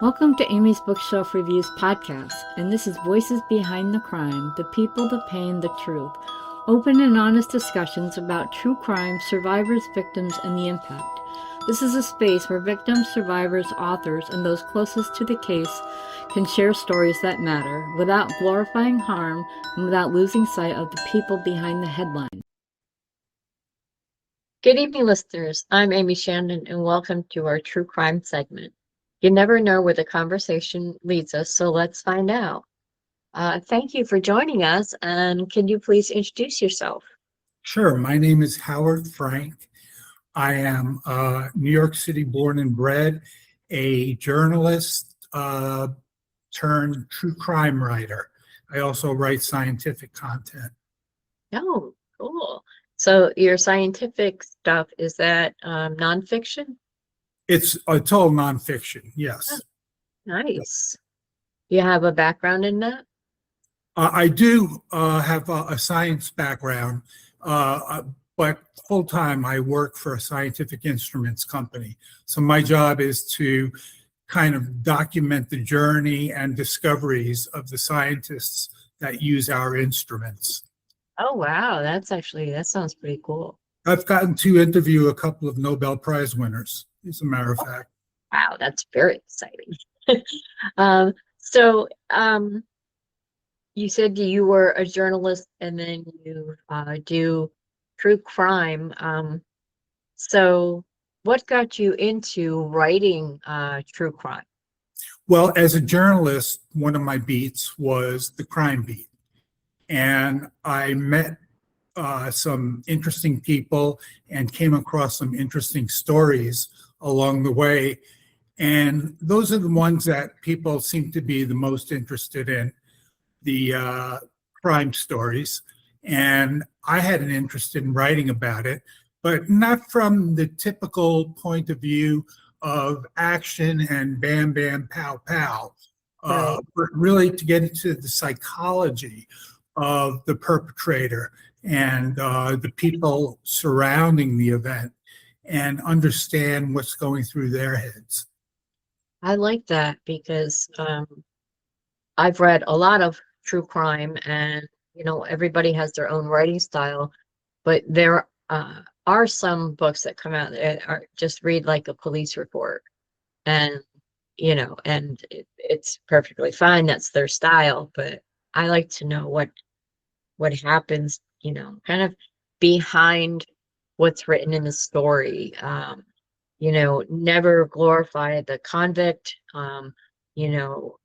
Welcome to Amy's Bookshelf Reviews podcast, and this is Voices Behind the Crime, the people, the pain, the truth. Open and honest discussions about true crime, survivors, victims, and the impact. This is a space where victims, survivors, authors, and those closest to the case can share stories that matter without glorifying harm and without losing sight of the people behind the headline. Good evening, listeners. I'm Amy Shannon, and welcome to our True Crime segment. You never know where the conversation leads us, so let's find out. Thank you for joining us, and can you please introduce yourself? Sure. My name is Howard Frank. I am New York City born and bred, a journalist turned true crime writer. I also write scientific content. Oh, cool. So your scientific stuff, is that nonfiction? It's all nonfiction, yes. Oh, nice. You have a background in that? I do have a science background, but full-time I work for a scientific instruments company. So my job is to kind of document the journey and discoveries of the scientists that use our instruments. Oh, wow. That sounds pretty cool. I've gotten to interview a couple of Nobel Prize winners, as a matter of fact. Wow, that's very exciting. So you said you were a journalist and then you do true crime. So what got you into writing true crime? Well, as a journalist, one of my beats was the crime beat. And I met some interesting people and came across some interesting stories along the way. And those are the ones that people seem to be the most interested in, the crime stories. And I had an interest in writing about it, but not from the typical point of view of action and bam, bam, pow, pow, Right. but really to get into the psychology of the perpetrator and the people surrounding the event and understand what's going through their heads. I like that because I've read a lot of true crime, and everybody has their own writing style, but there are some books that come out that are just read like a police report, and it's perfectly fine. That's their style, but I like to know what happens, kind of behind what's written in the story. Never glorify the convict. You know,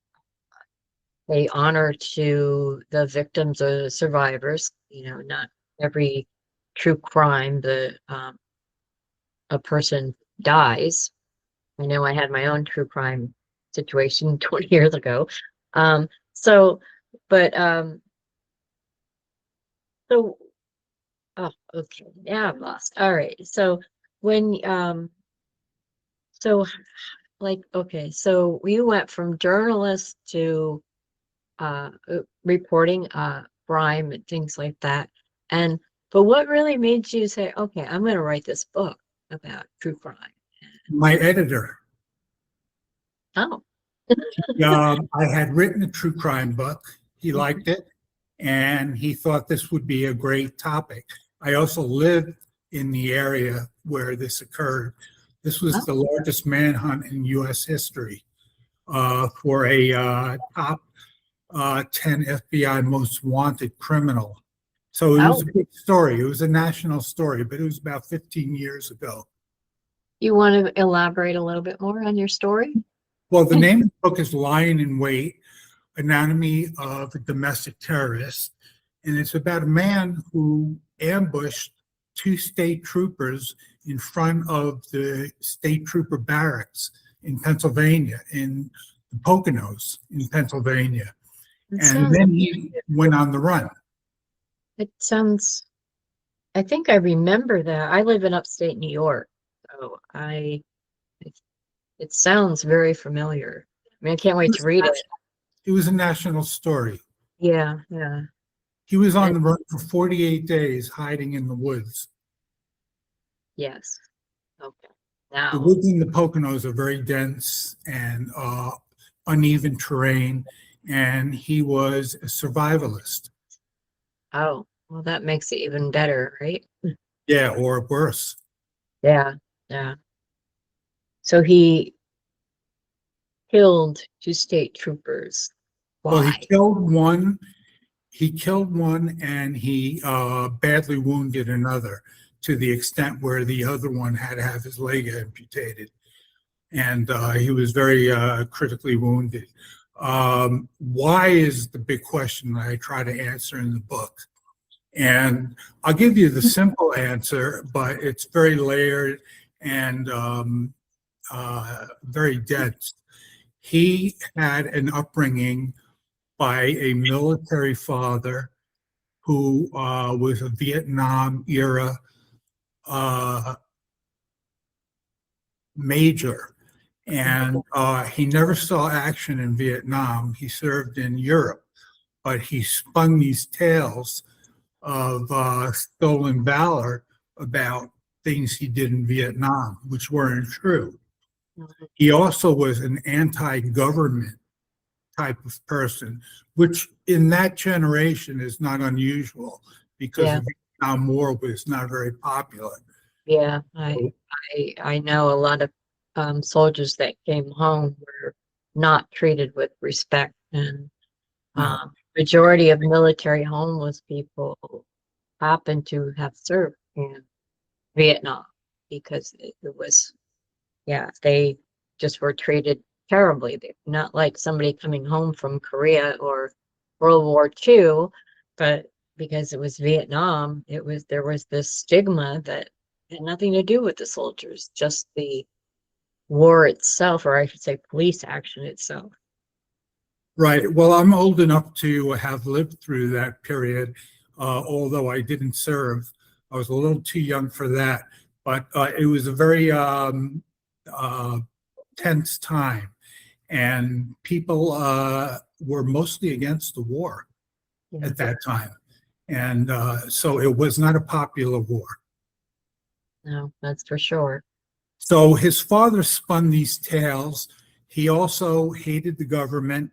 pay honor to the victims or the survivors. Not every true crime a person dies. I know I had my own true crime situation 20 years ago. So, but so oh, okay, now I'm lost. All right. So when so okay, so you went from journalist to reporting crime and things like that. But what really made you say, okay, I'm going to write this book about true crime? My editor, Oh, I had written a true crime book. He liked it, and he thought this would be a great topic. I also lived in the area where this occurred. This was the largest manhunt in U.S. history for a top 10 FBI most wanted criminal. So it was a big story. It was a national story, but it was about 15 years ago. You want to elaborate a little bit more on your story? Well, the name of the book is Lying in Wait, Anatomy of a Domestic Terrorist. And it's about a man who ambushed two state troopers in front of the state trooper barracks in Pennsylvania, in the Poconos in Pennsylvania. And then he went on the run. I think I remember that. I live in upstate New York, so it sounds very familiar. I mean, I can't wait to read it. It was a national story. Yeah. He was on the run for 48 days, hiding in the woods. Yes. Okay. The woods in the Poconos are very dense and uneven terrain, and he was a survivalist. Oh, well, that makes it even better, right? Yeah, or worse. Yeah, yeah. So he killed two state troopers. Well, he Why? killed one. He killed one, and he badly wounded another, to the extent where the other one had to have his leg amputated, and he was very critically wounded. Why is the big question that I try to answer in the book. And I'll give you the simple answer, but it's very layered and very dense. He had an upbringing by a military father who was a Vietnam era major. And he never saw action in Vietnam. He served in Europe, but he spun these tales of stolen valor about things he did in Vietnam, which weren't true. Mhm. He also was an anti-government type of person, which in that generation is not unusual because Yeah, the Vietnam War was not very popular. yeah. So, I know a lot of soldiers that came home were not treated with respect, and no, majority of military homeless people happen to have served in Vietnam because it was, yeah, they just were treated terribly. They're not like somebody coming home from Korea or World War II, but because it was Vietnam, there was this stigma that had nothing to do with the soldiers, just the war itself, or I should say police action itself. right. Well, I'm old enough to have lived through that period, although I didn't serve. I was a little too young for that, but it was a very uh, tense time, and people were mostly against the war Yeah, at that time. And so it was not a popular war. no, that's for sure. So his father spun these tales. He also hated the government,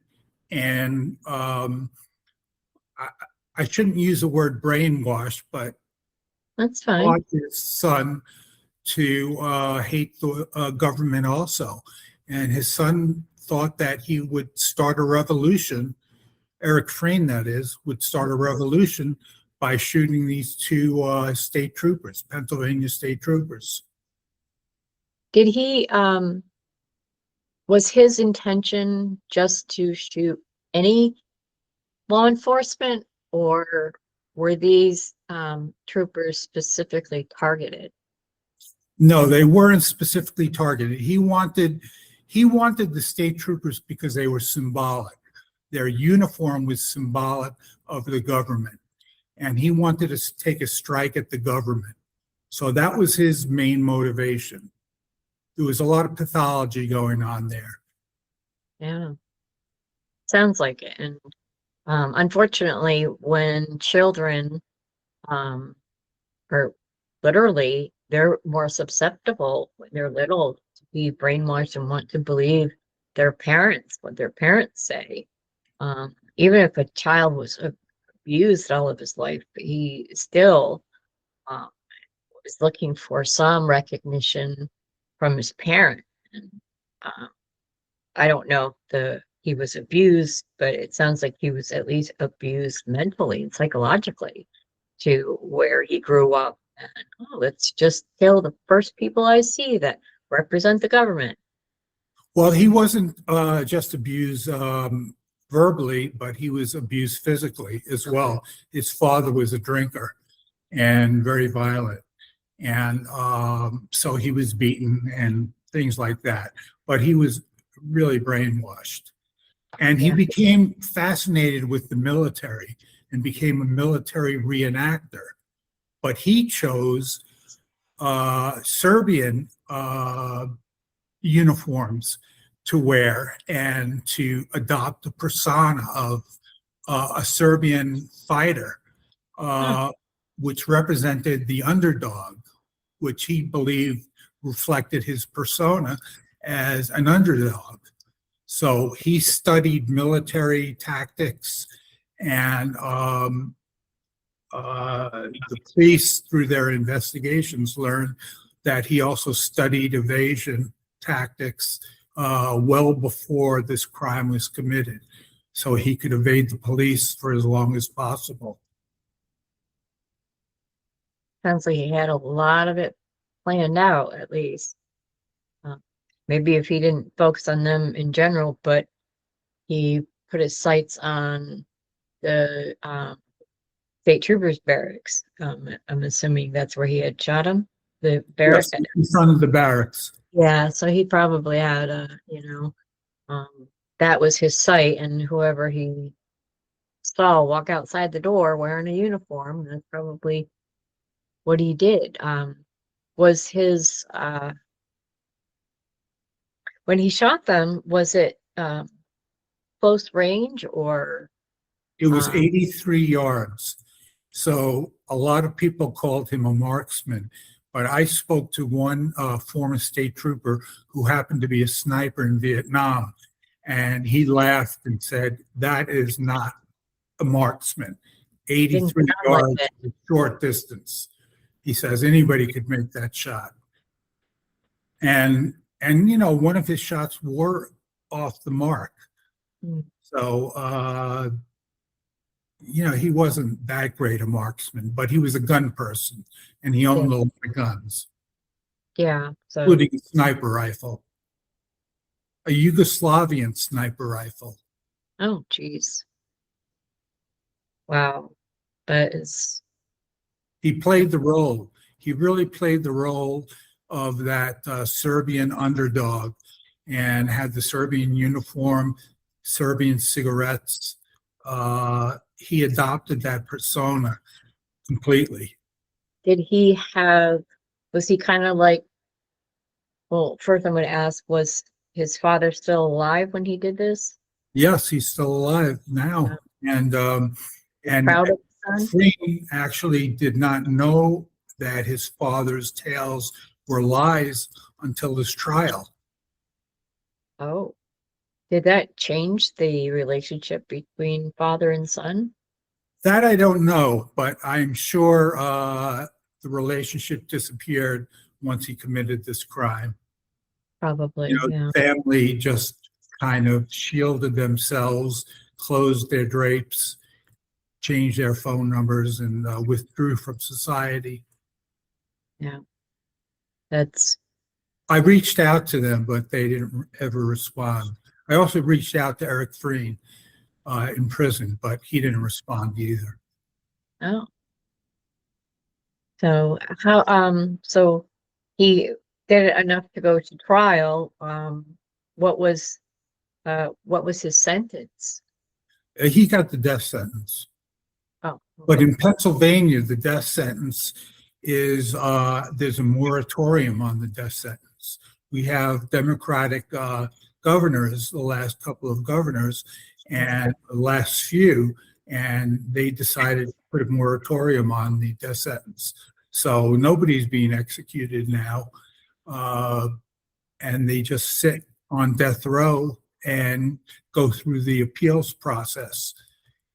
and I, I shouldn't use the word brainwash, but That's fine. taught his son to hate the government also. And his son thought that he would start a revolution. Eric Frayne, that is, would start a revolution by shooting these two state troopers, Pennsylvania state troopers. Did he, was his intention just to shoot any law enforcement, or were these troopers specifically targeted? No, they weren't specifically targeted. He wanted the state troopers because they were symbolic. Their uniform was symbolic of the government, and he wanted to take a strike at the government. So that was his main motivation. There was a lot of pathology going on there. Yeah, sounds like it. And unfortunately, when children um, are literally, they're more susceptible when they're little to be brainwashed and want to believe their parents, what their parents say. Even if a child was abused all of his life, he still um, was looking for some recognition from his parent. And um, I don't know if he was abused, but it sounds like he was at least abused mentally and psychologically to where he grew up. And oh, let's just kill the first people I see that represent the government. Well, he wasn't just abused verbally, but he was abused physically as well. His father was a drinker and very violent. And so he was beaten and things like that. But he was really brainwashed. And he Yeah, became fascinated with the military and became a military reenactor. But he chose Serbian uniforms to wear and to adopt the persona of a Serbian fighter, huh, uh, which represented the underdog, which he believed reflected his persona as an underdog. So he studied military tactics, and the police, through their investigations, learned that he also studied evasion tactics well before this crime was committed, so he could evade the police for as long as possible. Sounds like he had a lot of it planned out, at least. Maybe if he didn't focus on them in general, but he put his sights on the state troopers barracks. I'm assuming that's where he had shot him. The barracks. Yes, in front of the barracks. Yeah, so he probably had that was his sight, and whoever he saw walk outside the door wearing a uniform, that's probably what he did. Was his when he shot them, was it close range or? It was 83 yards. So a lot of people called him a marksman, but I spoke to one former state trooper who happened to be a sniper in Vietnam, and he laughed and said, "That is not a marksman. 83 yards is a short distance." He says anybody could make that shot. And one of his shots were off the mark. So he wasn't that great a marksman, but he was a gun person, and he owned a lot of guns. Yeah, so including a sniper rifle, a Yugoslavian sniper rifle. Oh, geez. Wow. That is. He played the role. He really played the role of that Serbian underdog, and had the Serbian uniform, Serbian cigarettes. He adopted that persona completely. Was he kind of like, well, first I'm going to ask, was his father still alive when he did this? Yes, he's still alive now. And Proud of his son? Free actually did not know that his father's tales were lies until his trial. Oh, did that change the relationship between father and son? That I don't know, but I'm sure the relationship disappeared once he committed this crime. Probably, yeah. The family just kind of shielded themselves, closed their drapes, changed their phone numbers, and withdrew from society. Yeah. I reached out to them, but they didn't ever respond. I also reached out to Eric Freen in prison, but he didn't respond either. Oh. So so he did it enough to go to trial. What was his sentence? He got the death sentence. Oh, okay. But in Pennsylvania, the death sentence is there's a moratorium on the death sentence. We have Democratic governors, the last couple of governors, and the last few, and they decided to put a moratorium on the death sentence. So nobody's being executed now, and they just sit on death row and go through the appeals process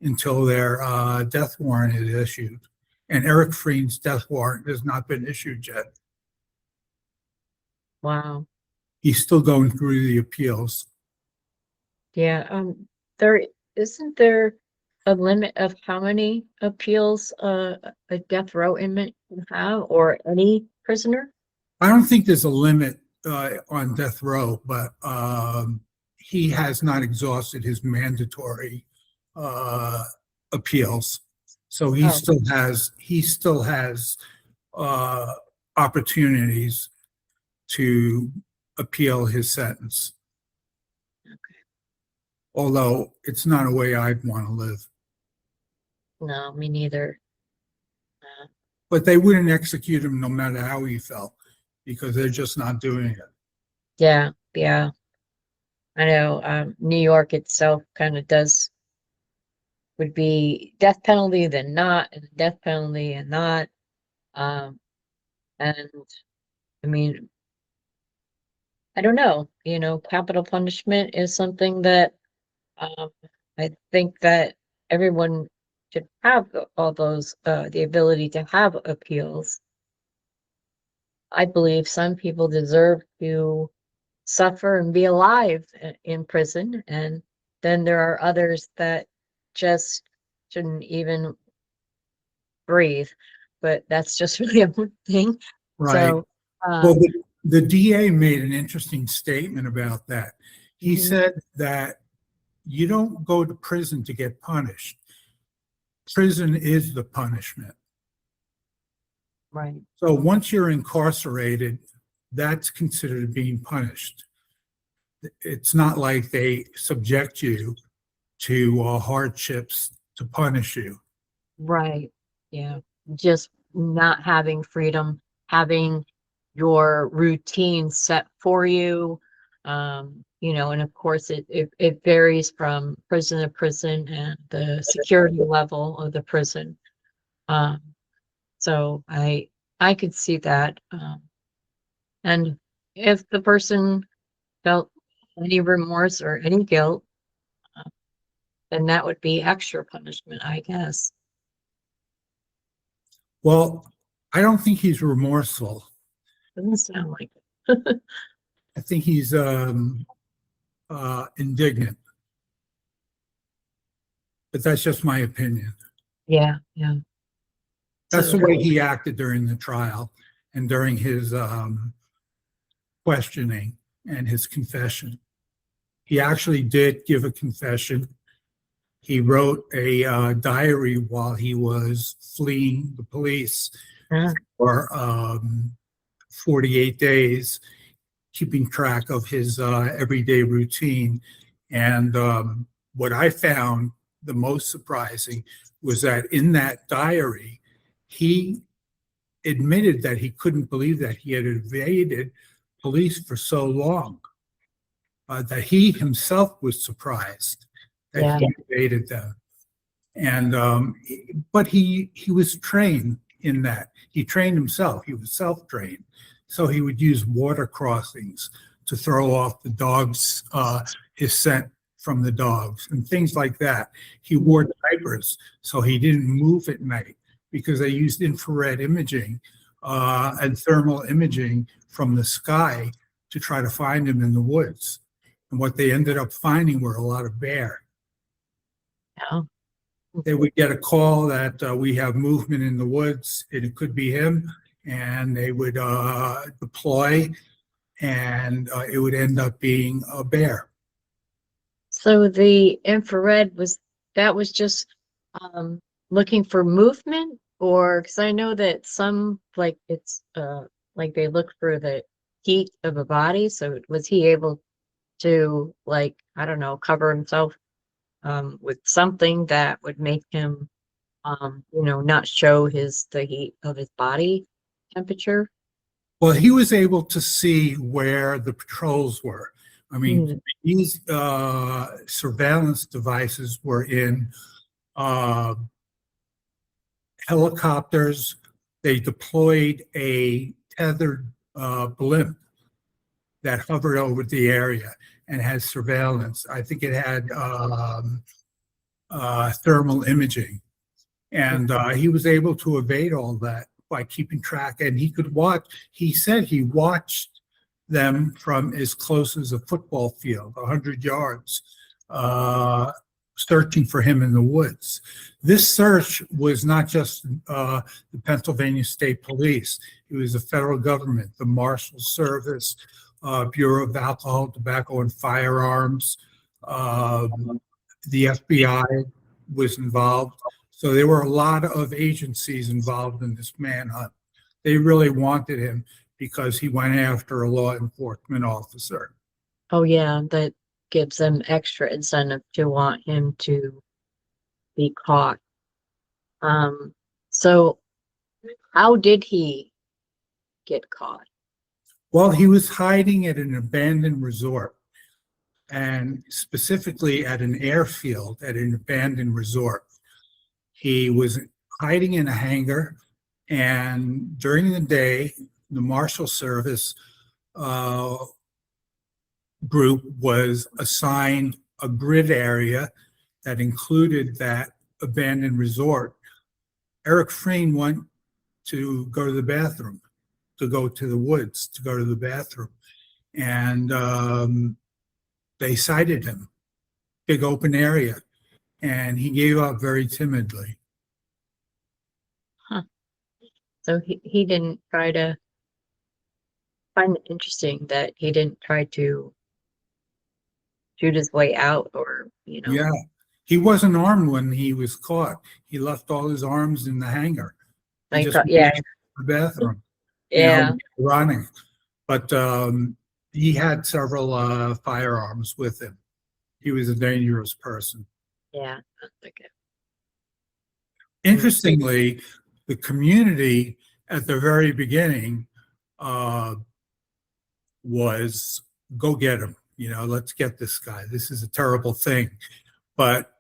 until their death warrant is issued. And Eric Freen's death warrant has not been issued yet. Wow. He's still going through the appeals. Yeah. Isn't there a limit of how many appeals a death row inmate can have, or any prisoner? I don't think there's a limit on death row, but he has not exhausted his mandatory appeals. So he still has opportunities to appeal his sentence. Okay. Although it's not a way I'd want to live. No, me neither. But they wouldn't execute him no matter how he felt, because they're just not doing it. Yeah. I know New York itself kind of would be death penalty, then not, and death penalty and not. And I mean, I don't know, you know, capital punishment is something that um, I think that everyone should have all those, the ability to have appeals. I believe some people deserve to suffer and be alive in prison, and then there are others that just shouldn't even breathe. But that's just really a moot thing. Right. So, Well, um, the DA made an interesting statement about that. He mhm, said that you don't go to prison to get punished. Prison is the punishment. right, So once you're incarcerated, that's considered being punished. It's not like they subject you to hardships to punish you. right, yeah, just not having freedom, having your routine set for you. You know, and of course it varies from prison to prison and the security level of the prison. Um, so I could see that. And if the person felt any remorse or any guilt, uh, then that would be extra punishment, I guess. Well, I don't think he's remorseful. Doesn't sound like it. I think he's indignant, but that's just my opinion. Yeah, yeah. That's the So, way he acted during the trial and during his questioning and his confession. He actually did give a confession. He wrote a diary while he was fleeing the police uh, for 48 days, keeping track of his everyday routine. And what I found the most surprising was that in that diary, he admitted that he couldn't believe that he had evaded police for so long, that he himself was surprised that yeah, he evaded them. And but he was trained in that. He trained himself. He was self-trained. So he would use water crossings to throw off the dogs, his scent from the dogs and things like that. He wore diapers so he didn't move at night because they used infrared imaging and thermal imaging from the sky to try to find him in the woods. And what they ended up finding were a lot of bear. yeah. They would get a call that we have movement in the woods, and it could be him, and they would deploy, and it would end up being a bear. So the infrared was just um looking for movement, or because I know that some like it's like they look for the heat of a body. So was he able to, like, I don't know, cover himself with something that would make him you know, not show the heat of his body temperature? Well, he was able to see where the patrols were. I mean, Mm, these surveillance devices were in uh, helicopters. They deployed a tethered blimp that hovered over the area and had surveillance. I think it had thermal imaging. And he was able to evade all that by keeping track. And he could watch, he said he watched them from as close as a football field, 100 yards, searching for him in the woods. This search was not just the Pennsylvania State Police, it was the federal government, the Marshal Service, Bureau of Alcohol, Tobacco, and Firearms. The FBI was involved. So there were a lot of agencies involved in this manhunt. They really wanted him because he went after a law enforcement officer. oh yeah, that gives them extra incentive to want him to be caught. Um, so how did he get caught? Well, he was hiding at an abandoned resort, and specifically at an airfield at an abandoned resort. He was hiding in a hangar, and during the day, the Marshal Service uh, group was assigned a grid area that included that abandoned resort. Eric Freen went to go to the bathroom, to go to the woods, to go to the bathroom. And they cited him, big open area. And he gave up very timidly. Huh. So he didn't try to find it interesting that he didn't try to shoot his way out or, Yeah. He wasn't armed when he was caught. He left all his arms in the hangar. He just went yeah. to the bathroom, Yeah. running. But he had several firearms with him. He was a dangerous person. Yeah. That's okay. Interestingly, the community at the very beginning was go get him. Let's get this guy. This is a terrible thing. But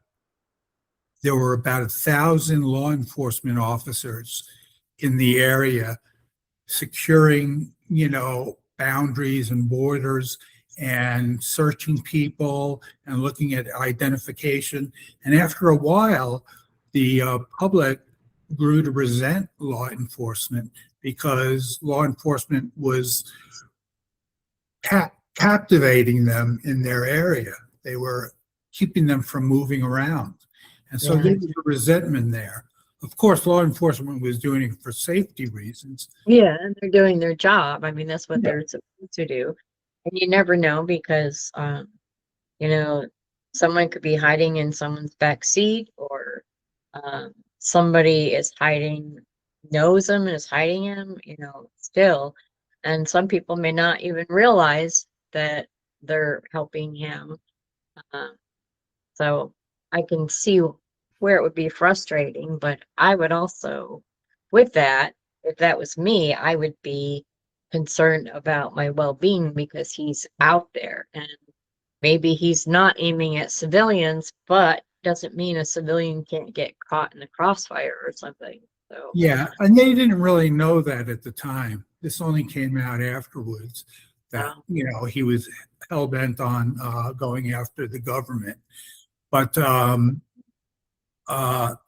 there were about 1,000 law enforcement officers in the area securing, boundaries and borders and searching people and looking at identification. And after a while, the public grew to resent law enforcement because law enforcement was captivating them in their area. They were keeping them from moving around. And so there was a resentment there. Of course, law enforcement was doing it for safety reasons. Yeah, and they're doing their job. I mean, that's what they're supposed to do. And you never know because, someone could be hiding in someone's back seat or somebody is hiding, knows him and is hiding him, still. And some people may not even realize that they're helping him. So I can see where it would be frustrating, but I would also, with that, if that was me, I would be concerned about my well-being because he's out there and maybe he's not aiming at civilians, but doesn't mean a civilian can't get caught in the crossfire or something. So yeah, and they didn't really know that at the time. This only came out afterwards that he was hell-bent on going after the government. But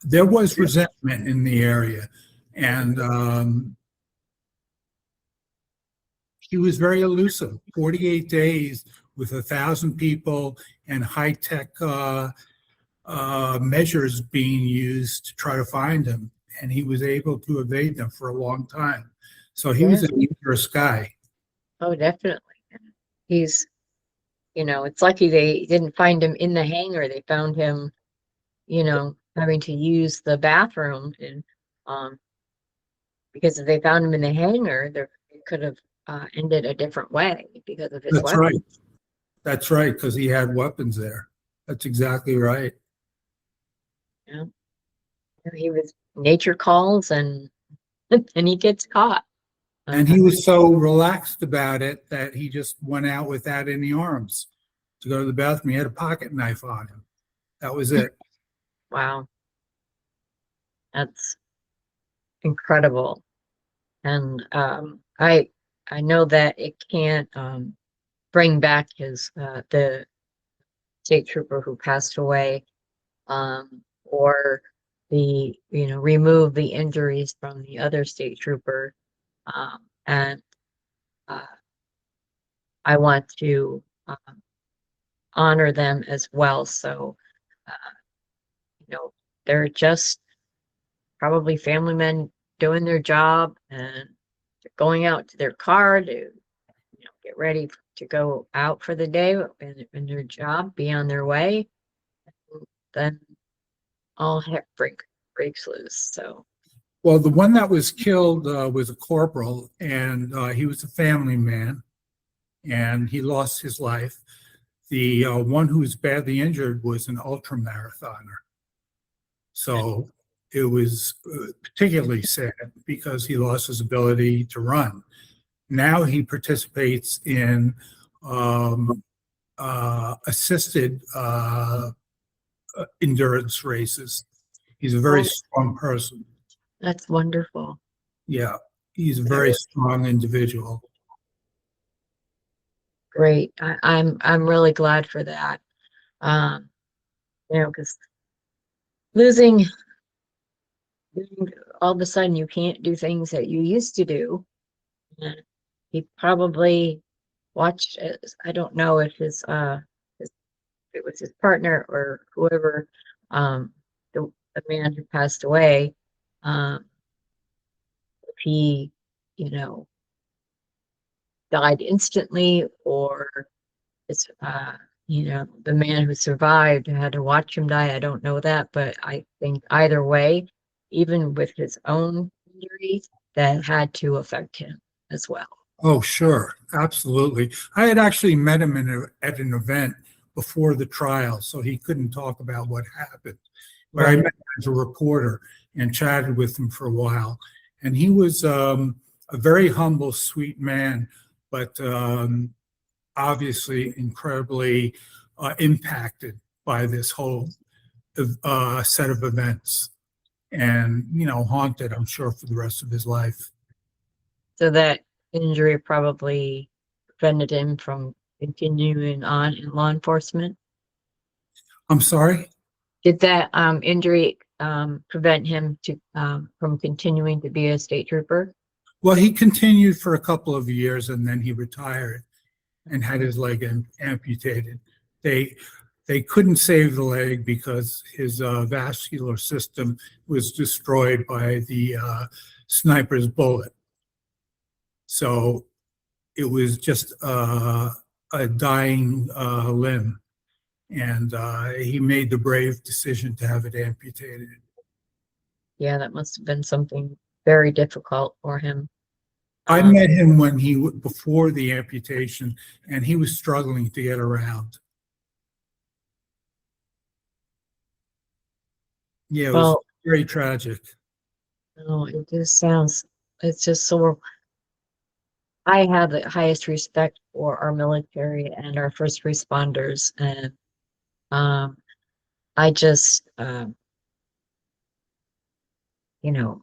there was resentment in the area, and he was very elusive. 48 days with 1,000 people and high-tech measures being used to try to find him, and he was able to evade them for a long time. So he was a dangerous guy. Oh, definitely. He's, it's lucky they didn't find him in the hangar. They found him, having to use the bathroom, and because if they found him in the hangar, it could have ended a different way because of his That's weapons. right. That's right, because he had weapons there. That's exactly right. Yeah, he was nature calls, and and he gets caught. And he was so relaxed about it that he just went out without any arms to go to the bathroom. He had a pocket knife on him. That was it. Wow. That's incredible. And I know that it can't bring back the state trooper who passed away, or remove the injuries from the other state trooper. And I want to honor them as well. So, they're just probably family men doing their job and going out to their car to get ready to go out for the day in their job, be on their way. And then all heck breaks loose. So, well, the one that was killed was a corporal, and he was a family man, and he lost his life. The one who was badly injured was an ultra marathoner. So it was particularly sad because he lost his ability to run. Now he participates in assisted endurance races. He's a very strong person. That's wonderful. Yeah, he's a very strong individual. great. I'm really glad for that. Um, because losing, all of a sudden you can't do things that you used to do. And he probably watched it. I don't know if his, it was his partner or whoever, um, the man who passed away, um, if he, you know, died instantly or it's, the man who survived had to watch him die. I don't know that, but I think either way, even with his own injuries, that had to affect him as well. Oh, sure, absolutely. I had actually met him at an event before the trial, so he couldn't talk about what happened. But I Right. met him as a reporter and chatted with him for a while. And he was a very humble, sweet man, but obviously incredibly impacted by this whole set of events and, haunted, I'm sure, for the rest of his life. So that injury probably prevented him from continuing on in law enforcement. I'm sorry? Did that injury prevent him from continuing to be a state trooper? Well, he continued for a couple of years and then he retired and had his leg amputated. They they couldn't save the leg because his vascular system was destroyed by the sniper's bullet. So it was just a dying limb, and he made the brave decision to have it amputated. Yeah, that must have been something very difficult for him. I met him before the amputation, and he was struggling to get around. Yeah, it was Well, very tragic. no, it's just so, I have the highest respect for our military and our first responders. And um, I just, you know,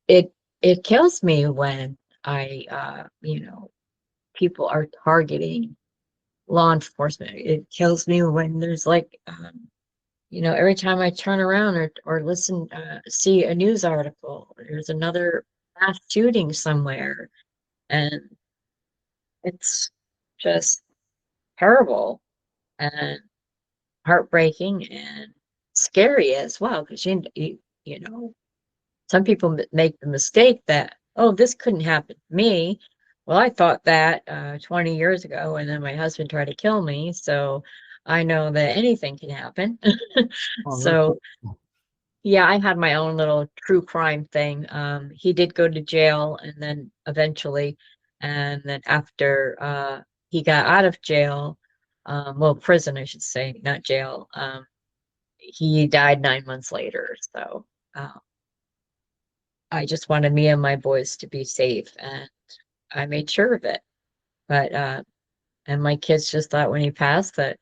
it, it kills me when people are targeting law enforcement. It kills me when there's like, every time I turn around or listen, see a news article, there's another mass shooting somewhere, and it's just terrible and heartbreaking and scary as well. Because you know, some people make the mistake that, oh, this couldn't happen to me. Well, I thought that 20 years ago, and then my husband tried to kill me, so I know that anything can happen. Oh, So yeah, I had my own little true crime thing. He did go to jail and then eventually, and then after he got out of jail, well, prison, I should say, not jail. He died 9 months later. So uh, I just wanted me and my boys to be safe, and I made sure of it. But and my kids just thought when he passed that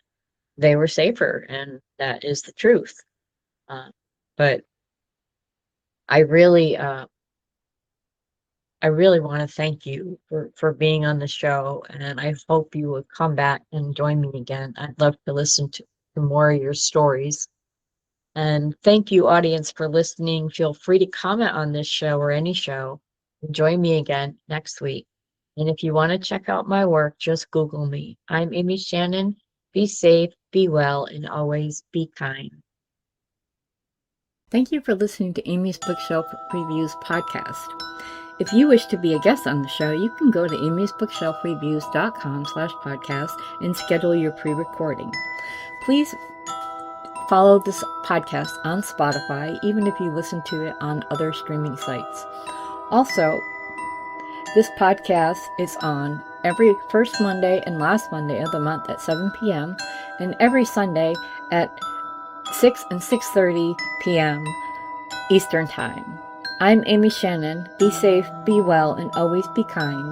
they were safer, and that is the truth. Uh, but I really I really want to thank you for being on the show, and I hope you will come back and join me again. I'd love to listen to more of your stories. And thank you, audience, for listening. Feel free to comment on this show or any show. And join me again next week. And if you want to check out my work, just Google me. I'm Amy Shannon. Be safe, be well, and always be kind. Thank you for listening to Amy's Bookshelf Reviews podcast. If you wish to be a guest on the show, you can go to amysbookshelfreviews.com/podcast and schedule your pre-recording. Please follow this podcast on Spotify, even if you listen to it on other streaming sites. Also, this podcast is on every first Monday and last Monday of the month at 7 p.m. and every Sunday at 6 and 6:30 p.m. Eastern Time. I'm Amy Shannon. Be safe, be well, and always be kind.